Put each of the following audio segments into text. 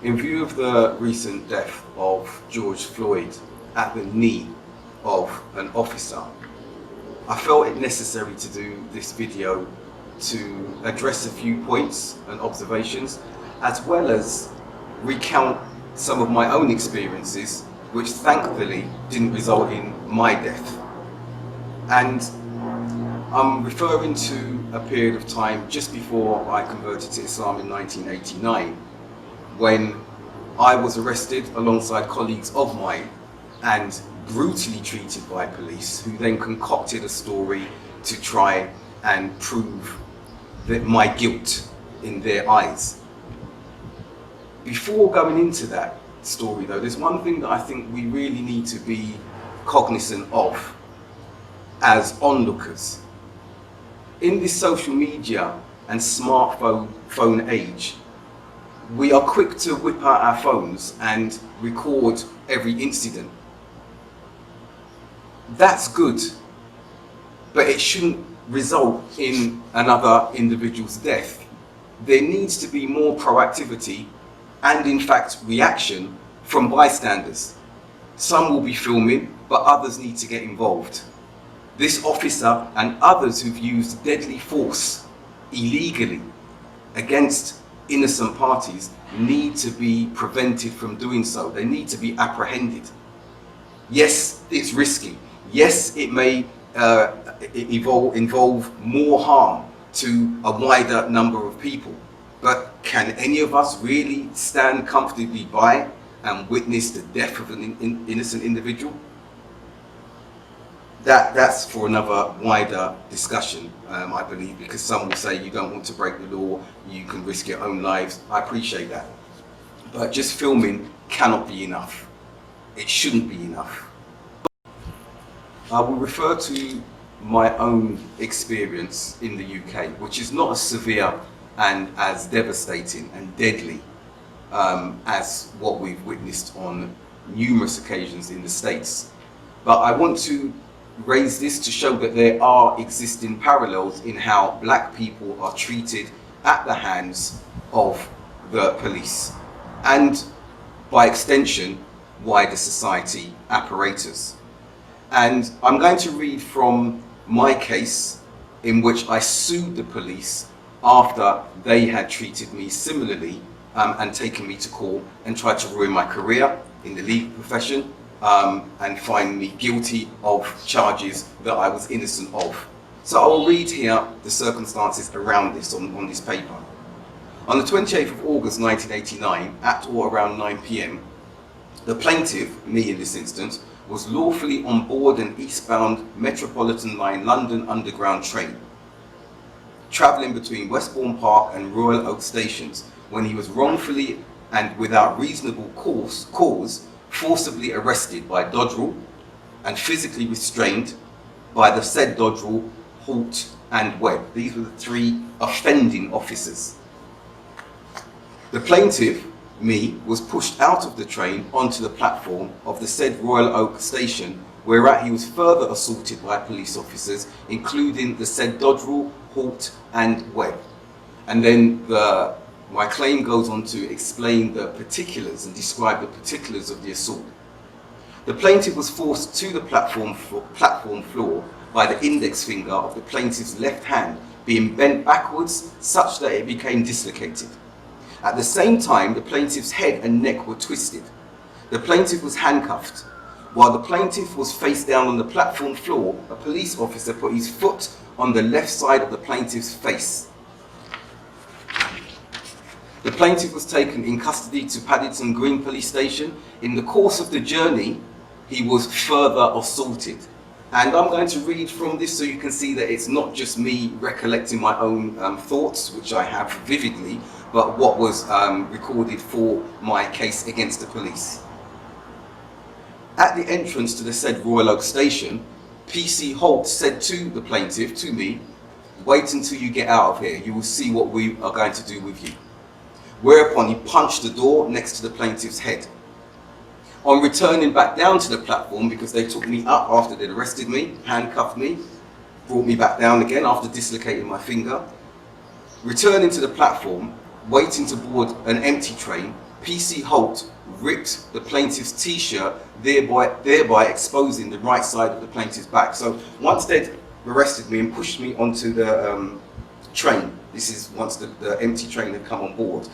In view of the recent death of George Floyd at the knee of an officer, I felt it necessary to do this video to address a few points and observations, as well as recount some of my own experiences, which thankfully didn't result in my death. And I'm referring to a period of time just before I converted to Islam in 1989, when I was arrested alongside colleagues of mine and brutally treated by police, who then concocted a story to try and prove that my guilt in their eyes. Before going into that story though, there's one thing that I think we really need to be cognizant of as onlookers. In this social media and smartphone age, we are quick to whip out our phones and record every incident. That's good, but it shouldn't result in another individual's death. There needs to be more proactivity and, in fact, reaction from bystanders. Some will be filming, but others need to get involved. This officer and others who've used deadly force illegally against innocent parties need to be prevented from doing so. They need to be apprehended. Yes, it's risky. Yes, it may involve more harm to a wider number of people. But can any of us really stand comfortably by and witness the death of an innocent individual? That's for another wider discussion, I believe, because some will say you don't want to break the law, you can risk your own lives. I appreciate that. But just filming cannot be enough. It shouldn't be enough. I will refer to my own experience in the UK, which is not as severe and as devastating and deadly as what we've witnessed on numerous occasions in the States. But I want to raise this to show that there are existing parallels in how black people are treated at the hands of the police and, by extension, wider society apparatus. And I'm going to read from my case in which I sued the police after they had treated me similarly and taken me to court and tried to ruin my career in the legal profession and find me guilty of charges that I was innocent of. So I'll read here the circumstances around this on this paper. On the 28th of August 1989, at or around 9 p.m, the plaintiff, me in this instance, was lawfully on board an eastbound Metropolitan Line London Underground train, travelling between Westbourne Park and Royal Oak stations, when he was wrongfully and without reasonable cause forcibly arrested by Dodrell and physically restrained by the said Dodrell, Holt and Webb. These were the three offending officers. The plaintiff, me, was pushed out of the train onto the platform of the said Royal Oak station, whereat he was further assaulted by police officers, including the said Dodrell, Holt and Webb. And then my claim goes on to explain the particulars and describe the particulars of the assault. The plaintiff was forced to the platform floor by the index finger of the plaintiff's left hand being bent backwards such that it became dislocated. At the same time, the plaintiff's head and neck were twisted. The plaintiff was handcuffed. While the plaintiff was face down on the platform floor, a police officer put his foot on the left side of the plaintiff's face. The plaintiff was taken in custody to Paddington Green Police Station. In the course of the journey, he was further assaulted. And I'm going to read from this so you can see that it's not just me recollecting my own thoughts, which I have vividly, but what was recorded for my case against the police. At the entrance to the said Royal Oak station, PC Holt said to the plaintiff, to me, "Wait until you get out of here, you will see what we are going to do with you." Whereupon he punched the door next to the plaintiff's head. On returning back down to the platform, because they took me up after they'd arrested me, handcuffed me, brought me back down again after dislocating my finger, returning to the platform, waiting to board an empty train, PC Holt ripped the plaintiff's t-shirt, thereby exposing the right side of the plaintiff's back. So once they'd arrested me and pushed me onto the train, this is once the empty train had come on board,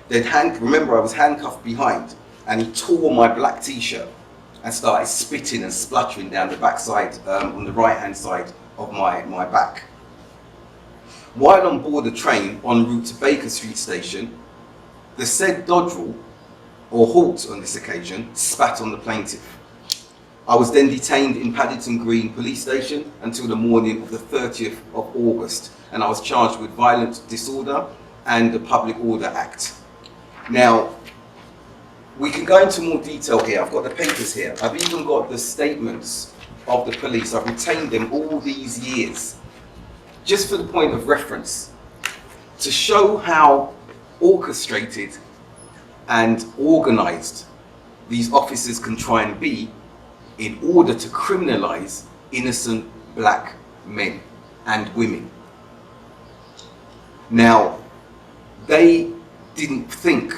remember I was handcuffed behind, and he tore my black t-shirt and started spitting and spluttering down the backside, on the right hand side of my back. While on board the train en route to Baker Street station, the said Dodrell, or Halt on this occasion, spat on the plaintiff. I was then detained in Paddington Green Police Station until the morning of the 30th of August, and I was charged with violent disorder and the Public Order Act. Now, we can go into more detail here. I've got the papers here. I've even got the statements of the police. I've retained them all these years, just for the point of reference, to show how orchestrated and organized these officers can try and be in order to criminalize innocent black men and women. Now, they didn't think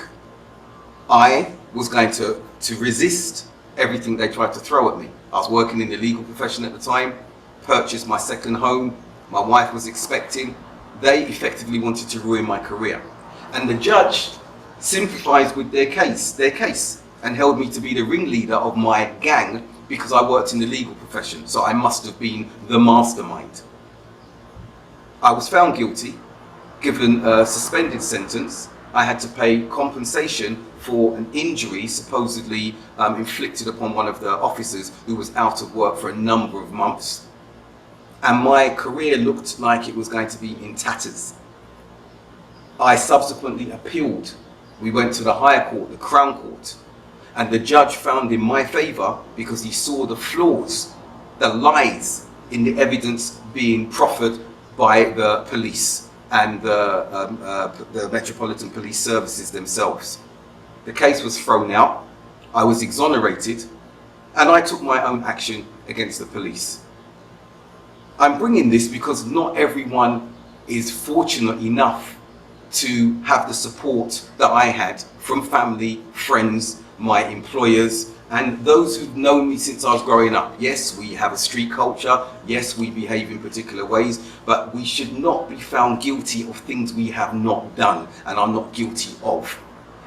I was going to resist everything they tried to throw at me. I was working in the legal profession at the time, purchased my second home, my wife was expecting. They effectively wanted to ruin my career. And the judge sympathized with their case, and held me to be the ringleader of my gang because I worked in the legal profession, so I must have been the mastermind. I was found guilty, given a suspended sentence. I had to pay compensation for an injury supposedly inflicted upon one of the officers who was out of work for a number of months. And my career looked like it was going to be in tatters. I subsequently appealed. We went to the higher court, the Crown Court, and the judge found in my favor because he saw the flaws, the lies in the evidence being proffered by the police and the Metropolitan Police Services themselves. The case was thrown out, I was exonerated, and I took my own action against the police. I'm bringing this because not everyone is fortunate enough to have the support that I had from family, friends, my employers, and those who've known me since I was growing up. Yes, we have a street culture. Yes, we behave in particular ways, but we should not be found guilty of things we have not done and are not guilty of.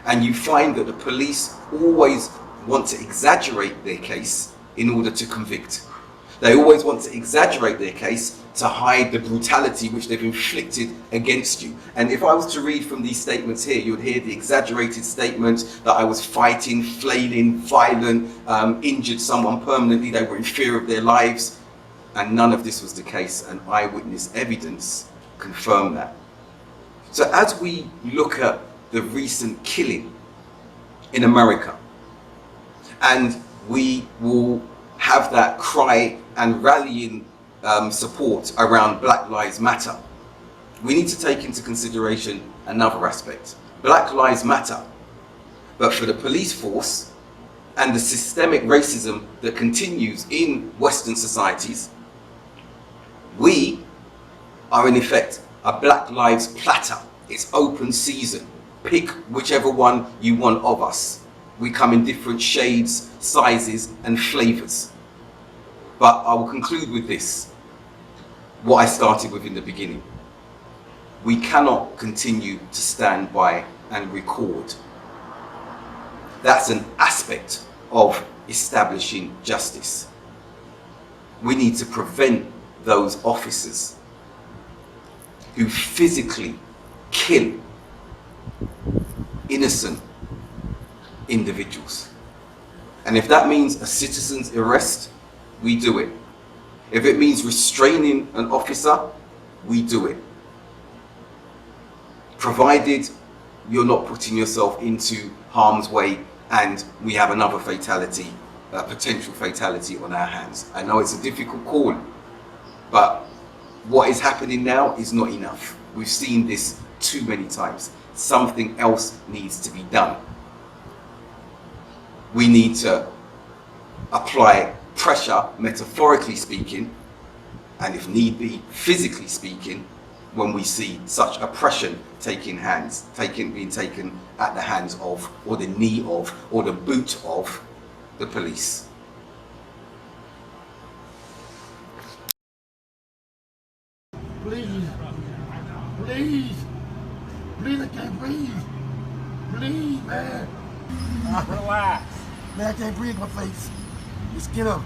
And you find that the police always want to exaggerate their case in order to convict. They always want to exaggerate their case to hide the brutality which they've inflicted against you. And if I was to read from these statements here, you'd hear the exaggerated statement that I was fighting, flailing, violent, injured someone permanently, they were in fear of their lives. And none of this was the case, and eyewitness evidence confirmed that. So as we look at the recent killing in America, and we will have that cry and rallying support around Black Lives Matter, we need to take into consideration another aspect. Black Lives Matter, but for the police force and the systemic racism that continues in Western societies, we are in effect a Black Lives Platter. It's open season. Pick whichever one you want of us. We come in different shades, sizes, and flavors. But I will conclude with this, what I started with in the beginning. We cannot continue to stand by and record. That's an aspect of establishing justice. We need to prevent those officers who physically kill innocent individuals. And if that means a citizen's arrest, we do it. If it means restraining an officer, we do it. Provided you're not putting yourself into harm's way and we have another fatality, a potential fatality on our hands. I know it's a difficult call, but what is happening now is not enough. We've seen this too many times. Something else needs to be done. We need to apply pressure, metaphorically speaking, and if need be, physically speaking, when we see such oppression being taken at the hands of, or the knee of, or the boot of the police. Please, please, please, I can't breathe. Please, man. Relax. Man, I can't breathe my face. Just get up.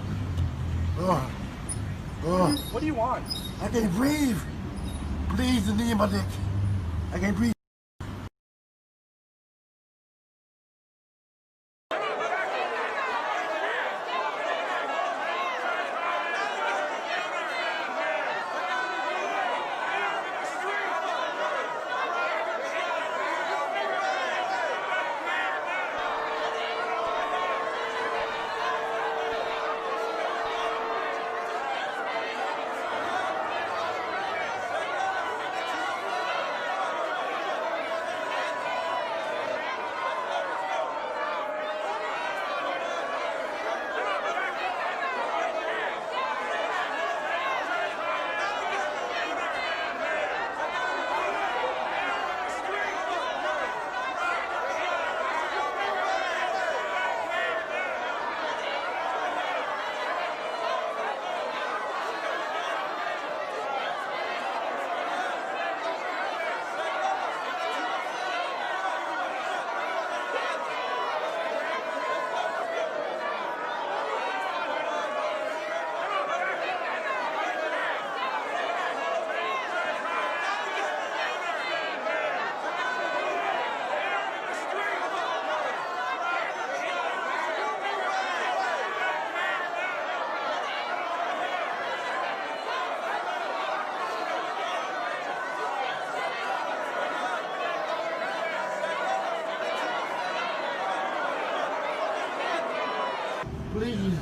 What do you want? I can't breathe. Please, the knee in my neck. I can't breathe. Please,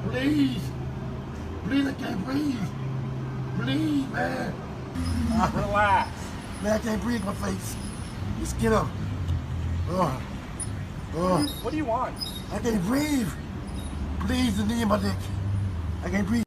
please, please, I can't breathe. Please, man. Relax. Man, I can't breathe my face. Just get up. What do you want? I can't breathe. Please, the knee in my neck. I can't breathe.